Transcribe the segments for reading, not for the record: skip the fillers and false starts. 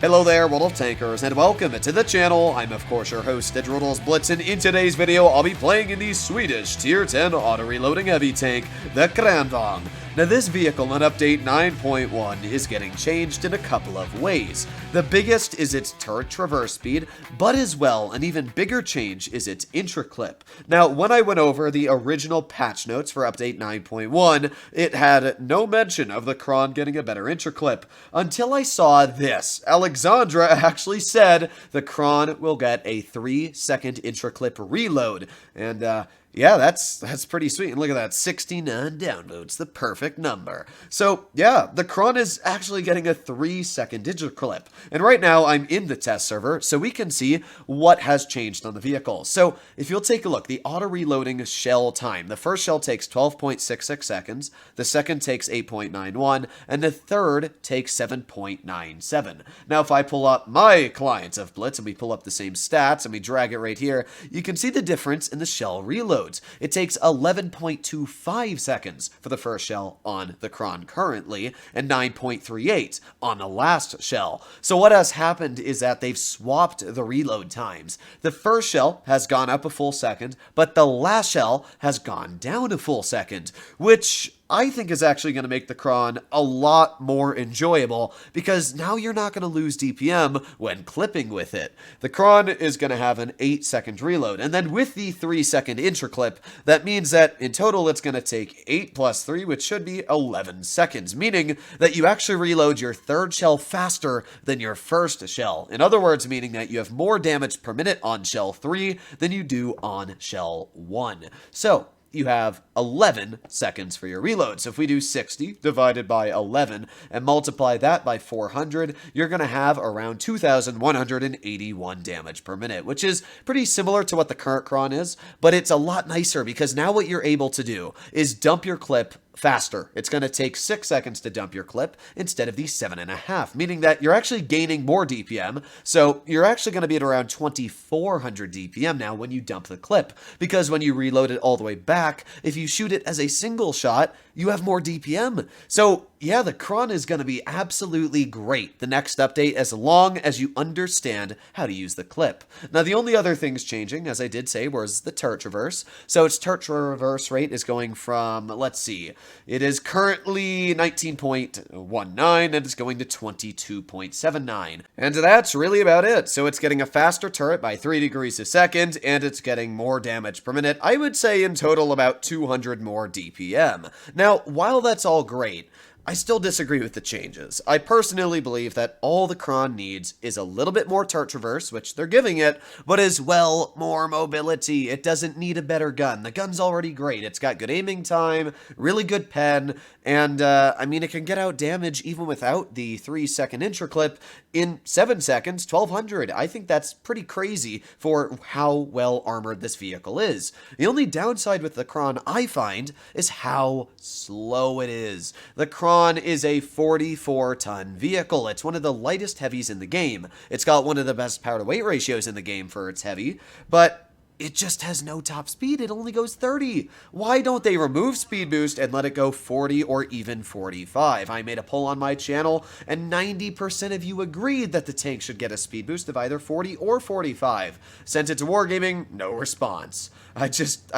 Hello there, world of tankers, and welcome to the channel. I'm of course your host, the Droodles Blitz, and in today's video, I'll be playing in the Swedish Tier 10 auto-reloading heavy tank, the Kranvagn. Now this vehicle in update 9.1 is getting changed in a couple of ways. The biggest is its turret traverse speed, but as well, an even bigger change is its intra-clip. Now, when I went over the original patch notes for update 9.1, it had no mention of the Kran getting a better intra-clip, until I saw this. Alexandra actually said the Kran will get a 3-second intra-clip reload, and yeah, that's pretty sweet. And look at that, 69 downloads, the perfect number. So yeah, the Kran is actually getting a 3-second digital clip. And right now I'm in the test server, so we can see what has changed on the vehicle. So if you'll take a look, the auto reloading shell time, the first shell takes 12.66 seconds, the second takes 8.91, and the third takes 7.97. Now if I pull up my client of Blitz and we pull up the same stats and we drag it right here, you can see the difference in the shell reload. It takes 11.25 seconds for the first shell on the Kran currently, and 9.38 on the last shell. So what has happened is that they've swapped the reload times. The first shell has gone up a full second, but the last shell has gone down a full second, which I think is actually going to make the Kran a lot more enjoyable, because now you're not going to lose DPM when clipping with it. The Kran is going to have an 8-second reload, and then with the 3-second intra-clip, that means that in total it's going to take 8 plus 3, which should be 11 seconds, meaning that you actually reload your third shell faster than your first shell. In other words, meaning that you have more damage per minute on shell 3 than you do on shell 1. So you have 11 seconds for your reload. So if we do 60 divided by 11 and multiply that by 400, you're going to have around 2,181 damage per minute, which is pretty similar to what the current Kran is, but it's a lot nicer because now what you're able to do is dump your clip faster. It's going to take 6 seconds to dump your clip instead of the 7.5, meaning that you're actually gaining more DPM. So you're actually going to be at around 2,400 DPM now when you dump the clip, because when you reload it all the way back, if you shoot it as a single shot, you have more DPM. So yeah, the Kran is going to be absolutely great the next update, as long as you understand how to use the clip. Now the only other things changing, as I did say, was the turret traverse. So its turret traverse rate is going from, let's see, it is currently 19.19 and it's going to 22.79. And that's really about it. So it's getting a faster turret by 3 degrees a second, and it's getting more damage per minute. I would say in total about 200 more DPM. Now, while that's all great, I still disagree with the changes. I personally believe that all the Kran needs is a little bit more turret traverse, which they're giving it, but as well, more mobility. It doesn't need a better gun. The gun's already great. It's got good aiming time, really good pen, and I mean, it can get out damage even without the 3-second intra-clip in 7 seconds, 1,200. I think that's pretty crazy for how well armored this vehicle is. The only downside with the Kran I find is how slow it is. The Kran is a 44-ton vehicle. It's one of the lightest heavies in the game. It's got one of the best power-to-weight ratios in the game for its heavy, but it just has no top speed. It only goes 30. Why don't they remove speed boost and let it go 40 or even 45? I made a poll on my channel, and 90% of you agreed that the tank should get a speed boost of either 40 or 45. Sent it to Wargaming, no response. I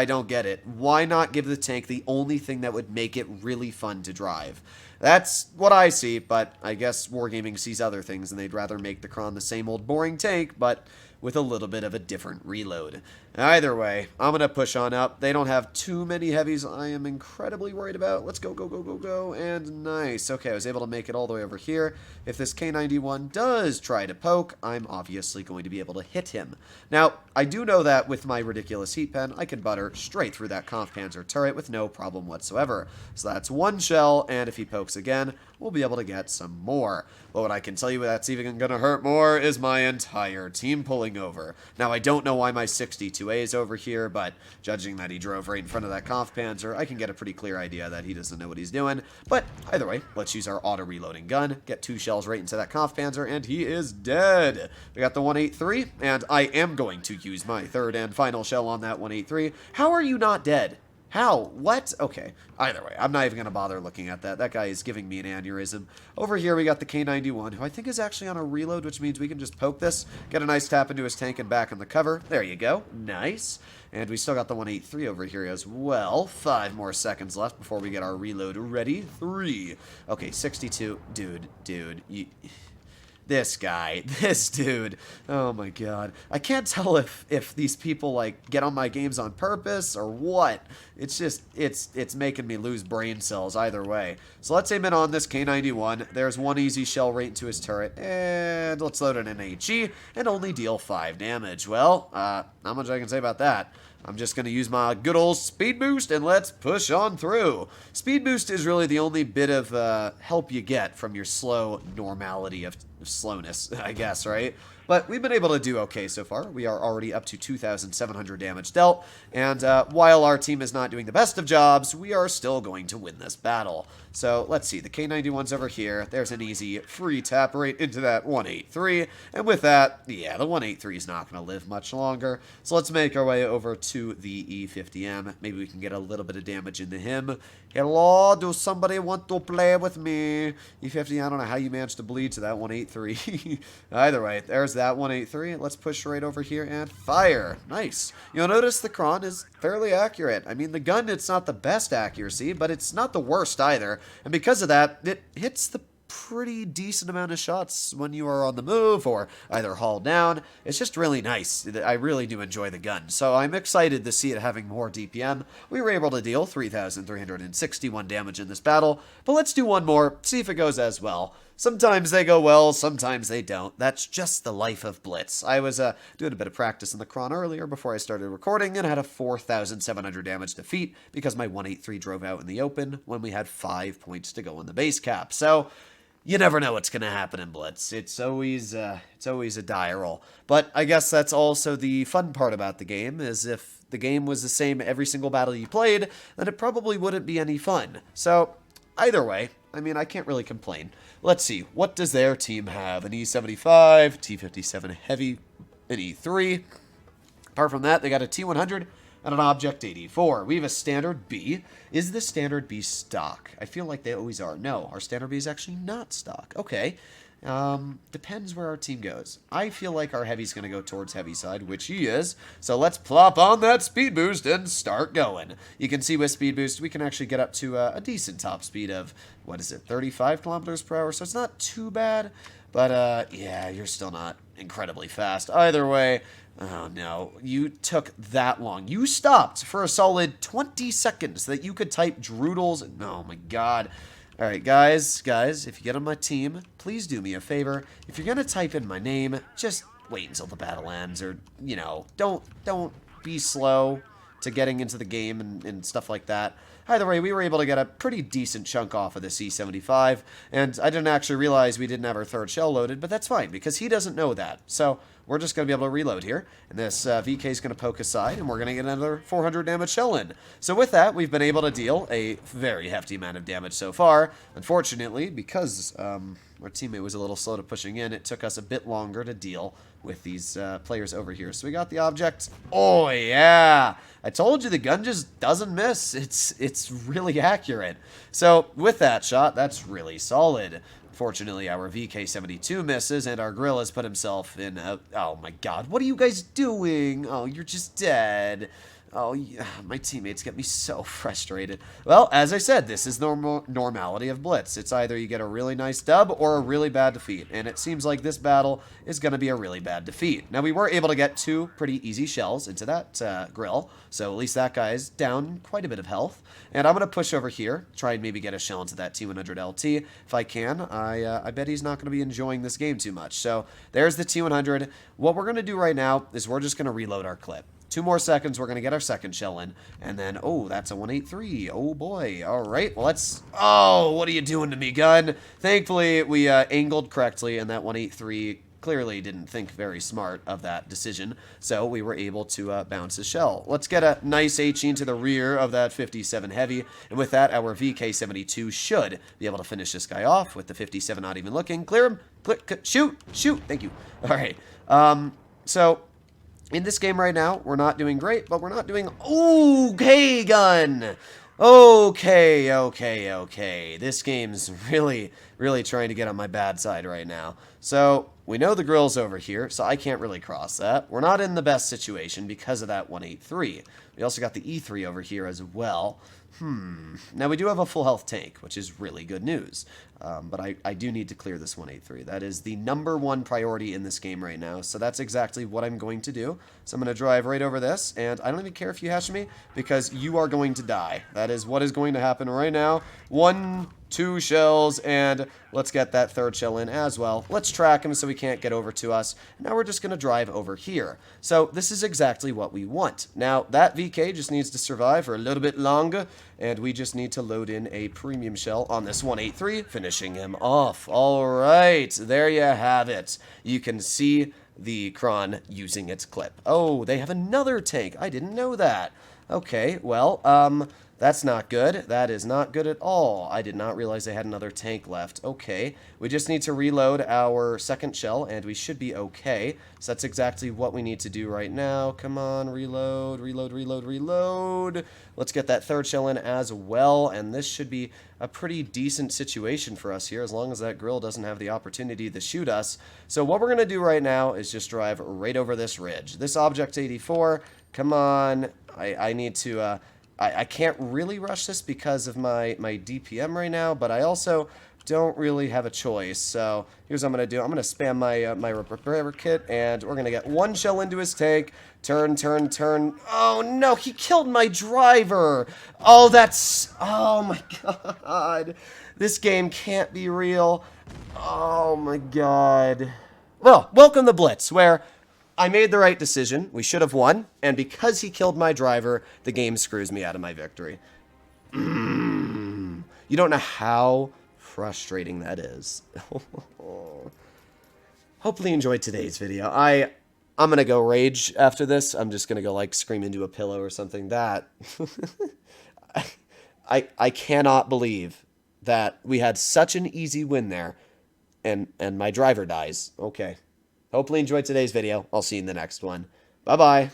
don't get it. Why not give the tank the only thing that would make it really fun to drive? That's what I see, but I guess Wargaming sees other things, and they'd rather make the Kran the same old boring tank, but with a little bit of a different reload. Either way, I'm going to push on up. They don't have too many heavies I am incredibly worried about. Let's go, go, go, go, go, and nice. Okay, I was able to make it all the way over here. If this K91 does try to poke, I'm obviously going to be able to hit him. Now, I do know that with my ridiculous heat pen, I can butter straight through that Kampfpanzer turret with no problem whatsoever. So that's one shell, and if he pokes again, we'll be able to get some more. But what I can tell you that's even going to hurt more is my entire team pulling over. Now, I don't know why my 62A is over here, but judging that he drove right in front of that Kampfpanzer, I can get a pretty clear idea that he doesn't know what he's doing. But either way, let's use our auto-reloading gun, get 2 shells right into that Kampfpanzer, and he is dead. We got the 183, and I am going to use my third and final shell on that 183. How are you not dead? How? What? Okay. Either way, I'm not even going to bother looking at that. That guy is giving me an aneurysm. Over here, we got the K91, who I think is actually on a reload, which means we can just poke this, get a nice tap into his tank and back on the cover. There you go. Nice. And we still got the 183 over here as well. 5 more seconds left before we get our reload ready. 3. Okay, 62. Dude. This guy, this dude, oh my god. I can't tell if these people, like, get on my games on purpose or what. It's just, it's making me lose brain cells either way. So let's aim in on this K91. There's one easy shell right into his turret, and let's load it in HE, and only deal 5 damage. Well, not much I can say about that. I'm just going to use my good old speed boost, and let's push on through. Speed boost is really the only bit of help you get from your slow normality of slowness, I guess, right? But we've been able to do okay so far. We are already up to 2,700 damage dealt, and while our team is not doing the best of jobs, we are still going to win this battle. So let's see, the K91's over here. There's an easy free tap right into that 183, and with that, yeah, the 183 is not going to live much longer. So let's make our way over to the E50M. Maybe we can get a little bit of damage into him. Hello, do somebody want to play with me? E50, I don't know how you managed to bleed to that 183. Either way, there's that 183. Let's push right over here and fire. Nice. You'll notice the Kron is fairly accurate. I mean, the gun, it's not the best accuracy, but it's not the worst either. And because of that, it hits the pretty decent amount of shots when you are on the move or either hauled down. It's just really nice. I really do enjoy the gun, so I'm excited to see it having more DPM. We were able to deal 3,361 damage in this battle, but let's do one more, see if it goes as well. Sometimes they go well, sometimes they don't. That's just the life of Blitz. I was doing a bit of practice in the Kron earlier before I started recording and had a 4,700 damage defeat because my 183 drove out in the open when we had 5 points to go in the base cap. So you never know what's going to happen in Blitz. It's always a die roll. But I guess that's also the fun part about the game, is if the game was the same every single battle you played, then it probably wouldn't be any fun. So either way, I mean, I can't really complain. Let's see, what does their team have? An E75, T57 Heavy, an E3. Apart from that, they got a T100 and an Object 84. We have a Standard B. Is the Standard B stock? I feel like they always are. No, our Standard B is actually not stock. Okay. Depends where our team goes. I feel like our Heavy's going to go towards Heavy side, which he is. So let's plop on that speed boost and start going. You can see with speed boost, we can actually get up to a decent top speed of, what is it, 35 kilometers per hour. So it's not too bad, but yeah, you're still not incredibly fast. Either way, oh no, you took that long. You stopped for a solid 20 seconds so that you could type Droodles. Oh my god. Alright, guys, if you get on my team, please do me a favor. If you're going to type in my name, just wait until the battle ends, or, you know, don't be slow to getting into the game and stuff like that. Either way, we were able to get a pretty decent chunk off of the C75, and I didn't actually realize we didn't have our third shell loaded, but that's fine, because he doesn't know that. So we're just going to be able to reload here, and this VK is going to poke aside, and we're going to get another 400 damage shell in. So with that, we've been able to deal a very hefty amount of damage so far. Unfortunately, because our teammate was a little slow to pushing in, it took us a bit longer to deal with these players over here. So we got the object. Oh, yeah! I told you the gun just doesn't miss. It's really accurate. So with that shot, that's really solid. Fortunately, our VK-72 misses, and our grill has put himself in a... Oh my god, what are you guys doing? Oh, you're just dead. Oh, yeah, my teammates get me so frustrated. Well, as I said, this is normality of Blitz. It's either you get a really nice dub or a really bad defeat, and it seems like this battle is going to be a really bad defeat. Now, we were able to get 2 pretty easy shells into that grill, so at least that guy is down quite a bit of health. And I'm going to push over here, try and maybe get a shell into that T100 LT. If I can, I bet he's not going to be enjoying this game too much. So there's the T100. What we're going to do right now is we're just going to reload our clip. 2 more seconds, we're going to get our second shell in, and then, oh, that's a 183. Oh, boy. All right, well, let's... Oh, what are you doing to me, gun? Thankfully, we angled correctly, and that 183 clearly didn't think very smart of that decision, so we were able to bounce his shell. Let's get a nice HE into the rear of that 57 Heavy, and with that, our VK-72 should be able to finish this guy off with the 57 not even looking. Clear him. Shoot. Thank you. All right. So... In this game right now, we're not doing great, but we're not doing okay, gun. Okay. This game's really, really trying to get on my bad side right now. So, we know the grill's over here, so I can't really cross that. We're not in the best situation because of that 183. We also got the E3 over here as well. Now, we do have a full health tank, which is really good news. But I do need to clear this 183. That is the #1 priority in this game right now. So that's exactly what I'm going to do. So I'm going to drive right over this. And I don't even care if you hash me, because you are going to die. That is what is going to happen right now. 1, 2 shells, and let's get that 3rd shell in as well. Let's track him so he can't get over to us. Now we're just going to drive over here. So this is exactly what we want. Now that VK just needs to survive for a little bit longer, and we just need to load in a premium shell on this 183, finishing him off. All right, there you have it. You can see the Kron using its clip. Oh, they have another tank. I didn't know that. Okay, well, that's not good. That is not good at all. I did not realize they had another tank left. Okay, we just need to reload our 2nd shell, and we should be okay. So that's exactly what we need to do right now. Come on, reload. Let's get that 3rd shell in as well, and this should be a pretty decent situation for us here, as long as that grill doesn't have the opportunity to shoot us. So what we're going to do right now is just drive right over this ridge. This Object 84, come on. I need to... I can't really rush this because of my DPM right now, but I also don't really have a choice. So here's what I'm going to do. I'm going to spam my repair kit, and we're going to get 1 shell into his tank. Turn. Oh, no, he killed my driver. Oh, my God. This game can't be real. Oh, my God. Well, welcome to Blitz, where... I made the right decision. We should have won. And because he killed my driver, the game screws me out of my victory. You don't know how frustrating that is. Hopefully you enjoyed today's video. I'm going to go rage after this. I'm just going to go like scream into a pillow or something. That I cannot believe that we had such an easy win there and my driver dies. Okay. Hopefully you enjoyed today's video. I'll see you in the next one. Bye-bye.